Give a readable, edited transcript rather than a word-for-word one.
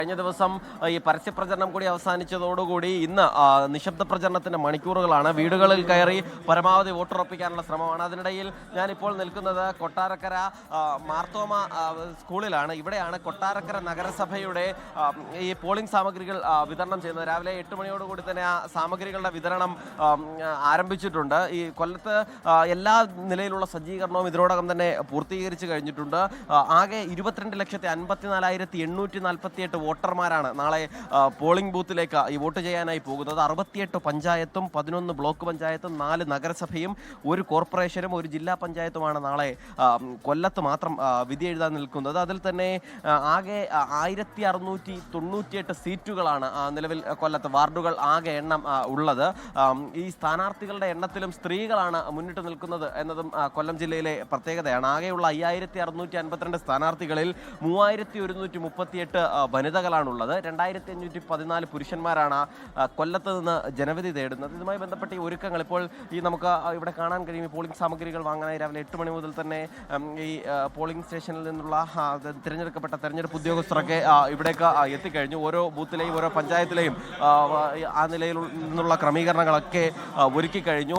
കഴിഞ്ഞ ദിവസം ഈ പരസ്യപ്രചരണം കൂടി അവസാനിച്ചതോടുകൂടി ഇന്ന് നിശബ്ദ പ്രചരണത്തിന്റെ മണിക്കൂറുകളാണ്. വീടുകളിൽ കയറി പരമാവധി വോട്ടുറപ്പിക്കാനുള്ള ശ്രമമാണ്. അതിനിടയിൽ ഞാനിപ്പോൾ നിൽക്കുന്നത് കൊട്ടാരക്കര മാർത്തോമ സ്കൂളിലാണ്. ഇവിടെയാണ് കൊട്ടാരക്കര നഗരസഭയുടെ ഈ പോളിംഗ് സാമഗ്രികൾ വിതരണം ചെയ്യുന്നത്. രാവിലെ 8 മണിയോടുകൂടി തന്നെ ആ സാമഗ്രികളുടെ വിതരണം ആരംഭിച്ചിട്ടുണ്ട്. ഈ കൊല്ലത്ത് എല്ലാ നിലയിലുള്ള സജ്ജീകരണവും ഇതിനോടകം തന്നെ പൂർത്തീകരിച്ചു കഴിഞ്ഞിട്ടുണ്ട്. ആകെ 22,54,848 വോട്ടർമാരാണ് നാളെ പോളിംഗ് ബൂത്തിലേക്ക് ഈ വോട്ട് ചെയ്യാനായി പോകുന്നത്. 68 പഞ്ചായത്തും 11 ബ്ലോക്ക് പഞ്ചായത്തും 4 നഗരസഭയും 1 കോർപ്പറേഷനും 1 ജില്ലാ പഞ്ചായത്തുമാണ് നാളെ കൊല്ലത്ത് മാത്രം വിധി എഴുതാൻ നിൽക്കുന്നത്. അതിൽ തന്നെ ആകെ 1698 സീറ്റുകളാണ് നിലവിൽ കൊല്ലത്ത് വാർഡുകൾ ആകെ എണ്ണം ഉള്ളത്. ഈ സ്ഥാനാർത്ഥികളുടെ എണ്ണത്തിലും സ്ത്രീകളാണ് മുന്നിട്ട് നിൽക്കുന്നത് എന്നതും കൊല്ലം ജില്ലയിലെ പ്രത്യേകതയാണ്. ആകെയുള്ള 5652 സ്ഥാനാർത്ഥികളിൽ 3138 വനിതകളാണുള്ളത്. 2514 പുരുഷന്മാരാണ് കൊല്ലത്ത് നിന്ന് ജനവിധി തേടുന്നത്. ഇതുമായി ബന്ധപ്പെട്ട ഈ ഒരുക്കങ്ങൾ ഇപ്പോൾ നമുക്ക് ഇവിടെ കാണാൻ കഴിയും. ഈ പോളിംഗ് സാമഗ്രികൾ വാങ്ങാനായി രാവിലെ 8 മണി മുതൽ തന്നെ ഈ പോളിംഗ് സ്റ്റേഷനിൽ നിന്നുള്ള തിരഞ്ഞെടുക്കപ്പെട്ട തെരഞ്ഞെടുപ്പ് ഉദ്യോഗസ്ഥരൊക്കെ ഇവിടേക്ക് എത്തിക്കഴിഞ്ഞു. ഓരോ ബൂത്തിലെയും ഓരോ പഞ്ചായത്തിലെയും ആ നിലയിൽ നിന്നുള്ള ക്രമീകരണങ്ങളൊക്കെ ഒരുക്കി കഴിഞ്ഞു.